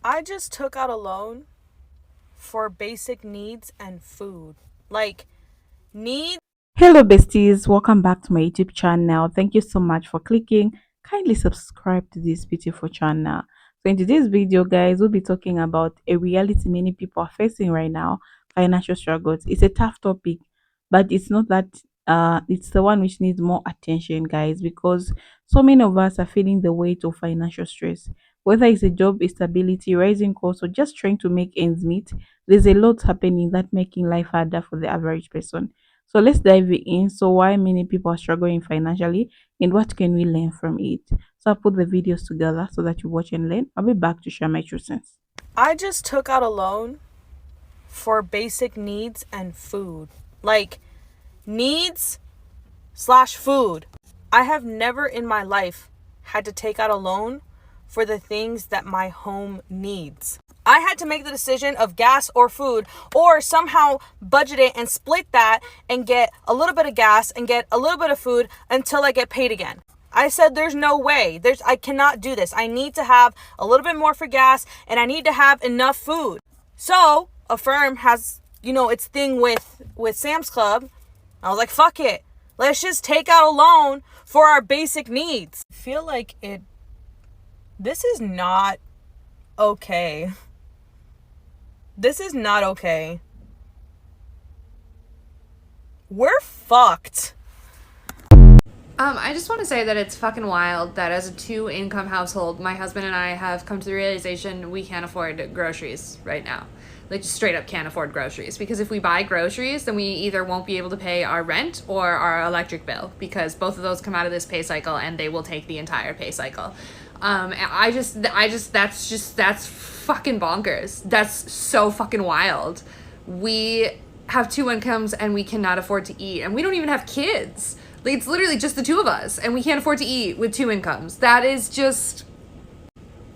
I just took out a loan for basic needs and food. Like, needs. Hello, besties. Welcome back to my YouTube channel. Thank you so much for clicking. Kindly subscribe to this beautiful channel. So, in today's video, guys, we'll be talking about a reality many people are facing right now: financial struggles. It's a tough topic, but it's not that. It's the one which needs more attention, guys, because so many of us are feeling the weight of financial stress. Whether it's a job instability, rising costs, or just trying to make ends meet, there's a lot happening that making life harder for the average person. So let's dive in. So why many people are struggling financially and what can we learn from it? So I'll put the videos together so that you watch and learn. I'll be back to share my true sense. I just took out a loan for basic needs and food. Like, needs slash food. I have never in my life had to take out a loan for the things that my home needs. I had to make the decision of gas or food, or somehow budget it and split that and get a little bit of gas and get a little bit of food until I get paid again. I said there's no way. I cannot do this. I need to have a little bit more for gas and I need to have enough food. So, Affirm has, its thing with Sam's Club. I was like, fuck it. Let's just take out a loan for our basic needs. I feel like this is not okay. This is not okay. We're fucked. I just want to say that it's fucking wild that as a two-income household, my husband and I have come to the realization we can't afford groceries right now. Like, just straight up can't afford groceries. Because if we buy groceries, then we either won't be able to pay our rent or our electric bill, because both of those come out of this pay cycle and they will take the entire pay cycle. That's fucking bonkers. That's so fucking wild. We have two incomes and we cannot afford to eat, and we don't even have kids. Like, it's literally just the two of us, and we can't afford to eat with two incomes. That is just...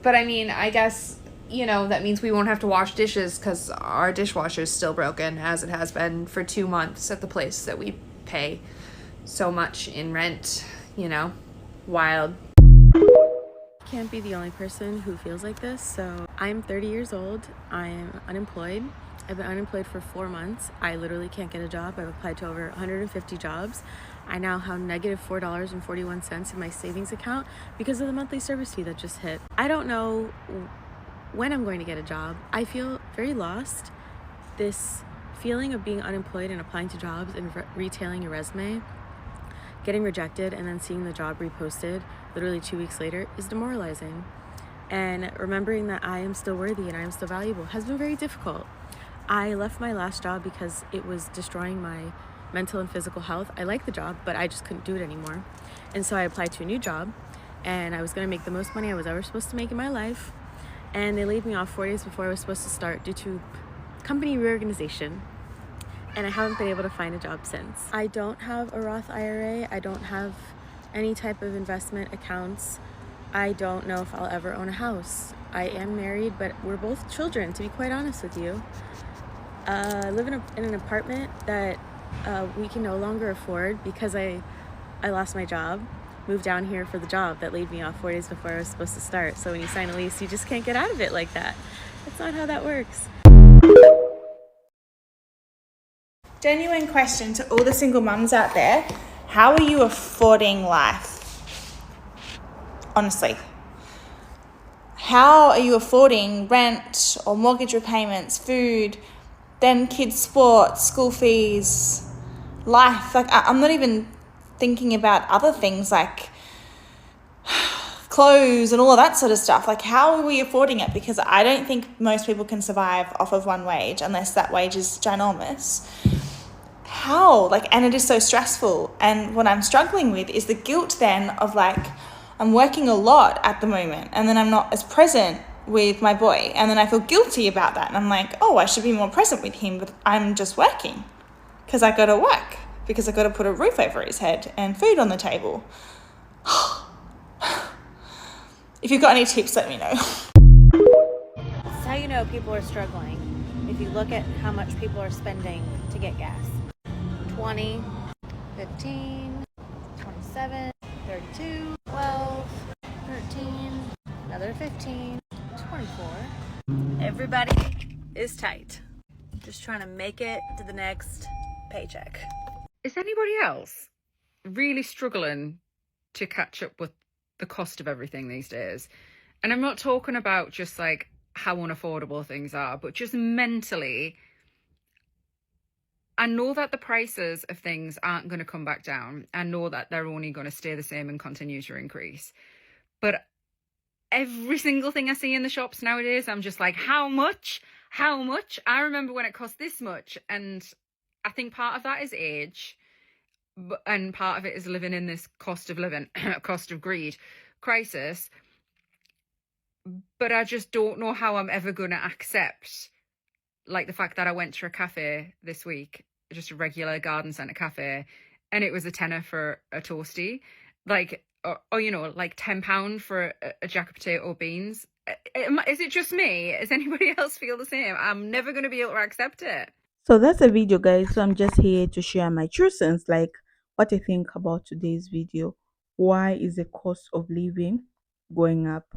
But I mean, I guess, that means we won't have to wash dishes because our dishwasher's still broken, as it has been for 2 months at the place that we pay so much in rent. Wild. Can't be the only person who feels like this. So I'm 30 years old. I'm unemployed. I've been unemployed for 4 months. I literally can't get a job. I've applied to over 150 jobs. I now have negative $4.41 in my savings account because of the monthly service fee that just hit. I don't know when I'm going to get a job. I feel very lost. This feeling of being unemployed and applying to jobs and retailing your resume, getting rejected, and then seeing the job reposted literally 2 weeks later is demoralizing. And remembering that I am still worthy and I am still valuable has been very difficult. I left my last job because it was destroying my mental and physical health. I liked the job, but I just couldn't do it anymore. And so I applied to a new job, and I was going to make the most money I was ever supposed to make in my life. And they laid me off 4 days before I was supposed to start due to company reorganization. And I haven't been able to find a job since. I don't have a Roth IRA. I don't have any type of investment accounts. I don't know if I'll ever own a house. I am married, but we're both children, to be quite honest with you. I live in an apartment that we can no longer afford because I lost my job, moved down here for the job that laid me off 4 days before I was supposed to start. So when you sign a lease, you just can't get out of it like that. That's not how that works. Genuine question to all the single mums out there. How are you affording life? Honestly. How are you affording rent or mortgage repayments, food, then kids' sports, school fees, life? Like, I'm not even thinking about other things like clothes and all of that sort of stuff. Like, how are we affording it? Because I don't think most people can survive off of one wage unless that wage is ginormous. How? And it is so stressful. And what I'm struggling with is the guilt then of I'm working a lot at the moment and then I'm not as present with my boy. And then I feel guilty about that. And I'm like, oh, I should be more present with him, but I'm just working because I got to work, because I got to put a roof over his head and food on the table. If you've got any tips, let me know. That's how you know people are struggling. If you look at how much people are spending to get gas. 20, 15, 27, 32, 12, 13, another 15, 24, Everybody is tight. Just trying to make it to the next paycheck. Is anybody else really struggling to catch up with the cost of everything these days? And I'm not talking about just like how unaffordable things are, but just mentally. I know that the prices of things aren't going to come back down. I know that they're only going to stay the same and continue to increase. But every single thing I see in the shops nowadays, I'm just like, how much? How much? I remember when it cost this much. And I think part of that is age. And part of it is living in this cost of living, cost of greed crisis. But I just don't know how I'm ever going to accept, like, the fact that I went to a cafe this week, just a regular garden centre cafe, and it was a tenner for a toasty, like, or you know, like £10 for a jack of potato beans. Is it just me? Does anybody else feel the same? I'm never going to be able to accept it. So that's a video, guys. So I'm just here to share my true sense, like what I think about today's video. Why is the cost of living going up?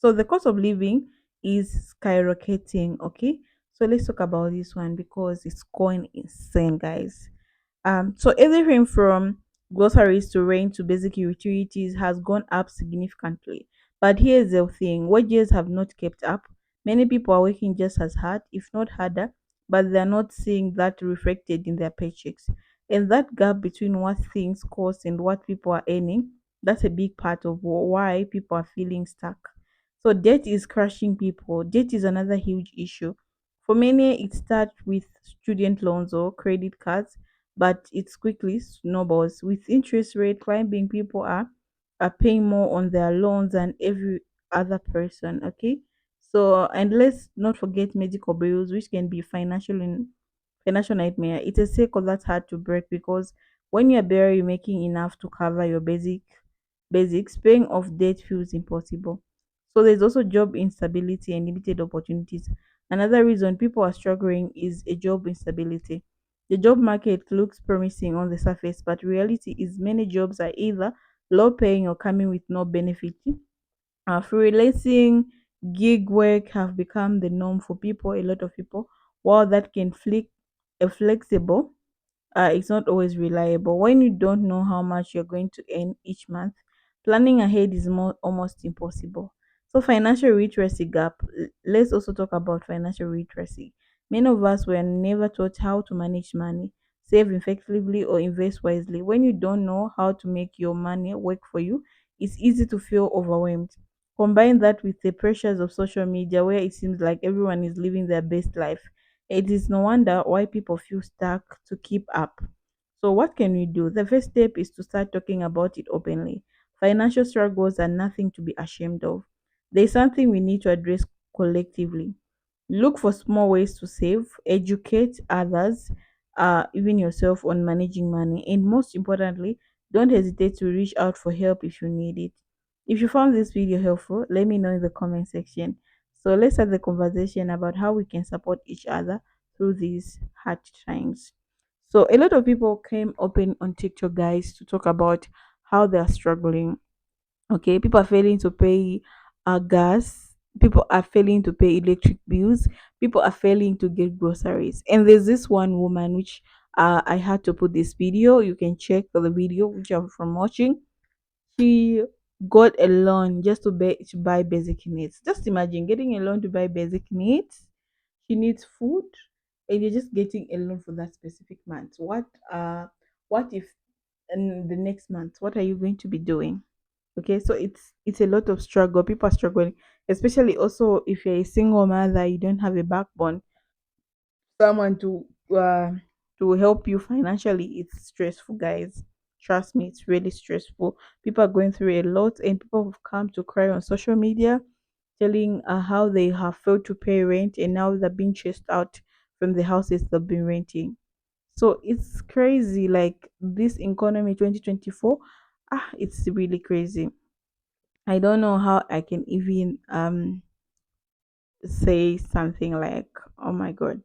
So the cost of living is skyrocketing. Okay, so let's talk about this one because it's going insane, guys. So everything from groceries to rent to basic utilities has gone up significantly. But here's the thing: wages have not kept up. Many people are working just as hard, if not harder, but they're not seeing that reflected in their paychecks. And that gap between what things cost and what people are earning, that's a big part of why people are feeling stuck. So debt is crushing people. Debt is another huge issue. For many, it starts with student loans or credit cards, but it quickly snowballs. With interest rate climbing, people are paying more on their loans than every other person. Okay, so and let's not forget medical bills, which can be financial nightmare. It's a cycle that's hard to break because when you're barely making enough to cover your basics, paying off debt feels impossible. So there's also job instability and limited opportunities. Another reason people are struggling is a job instability. The job market looks promising on the surface, but reality is many jobs are either low paying or coming with no benefit. Freelancing, gig work have become the norm for people, a lot of people. While that can flexible, it's not always reliable. When you don't know how much you're going to earn each month, planning ahead is almost impossible. So, financial literacy gap. Let's also talk about financial literacy. Many of us were never taught how to manage money, save effectively, or invest wisely. When you don't know how to make your money work for you, it's easy to feel overwhelmed. Combine that with the pressures of social media, where it seems like everyone is living their best life, it is no wonder why people feel stuck to keep up. So, what can we do? The first step is to start talking about it openly. Financial struggles are nothing to be ashamed of. There's something we need to address collectively. Look for small ways to save, educate others, even yourself, on managing money. And most importantly, don't hesitate to reach out for help if you need it. If you found this video helpful, let me know in the comment section. So let's have the conversation about how we can support each other through these hard times. So a lot of people came open on TikTok, guys, to talk about how they are struggling. Okay, people are failing to pay gas, people are failing to pay electric bills, people are failing to get groceries. And there's this one woman which I had to put this video. You can check the video which I'm from watching. She got a loan just to buy basic needs. Just imagine getting a loan to buy basic needs. She needs food, and you're just getting a loan for that specific month. What if in the next month, what are you going to be doing? Okay, so it's a lot of struggle. People are struggling, especially also if you're a single mother, you don't have a backbone, someone to help you financially. It's stressful, guys. Trust me, it's really stressful. People are going through a lot, and people have come to cry on social media, telling how they have failed to pay rent and now they're being chased out from the houses they've been renting. So it's crazy, like this economy 2024. It's really crazy. I don't know how I can even say something like, oh my god,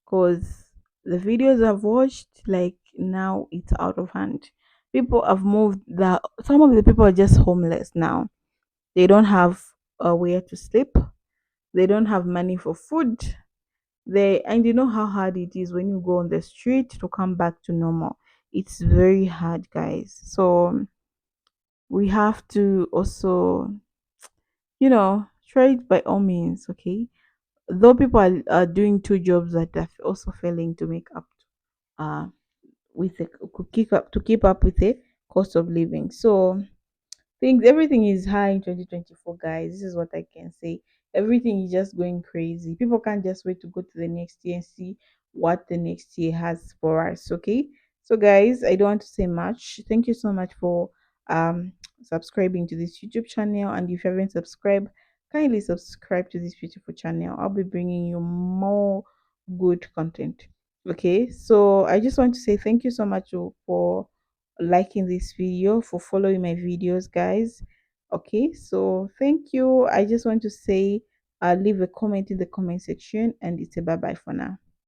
because the videos I've watched, like now it's out of hand. People have moved, that some of the people are just homeless now. They don't have where to sleep. They don't have money for food. And you know how hard it is when you go on the street to come back to normal. It's very hard, guys. So we have to also, try it by all means, okay? Though people are doing two jobs that are also failing to make up uh with the keep up with the cost of living. So things everything is high in 2024, guys. This is what I can say. Everything is just going crazy. People can't just wait to go to the next year and see what the next year has for us. Okay, so guys, I don't want to say much. Thank you so much for um subscribing to this YouTube channel, and if you haven't subscribed, kindly subscribe to this beautiful channel. I'll be bringing you more good content. Okay, so I just want to say thank you so much for liking this video, for following my videos, guys. Okay, so thank you. I just want to say leave a comment in the comment section, and it's a bye bye for now.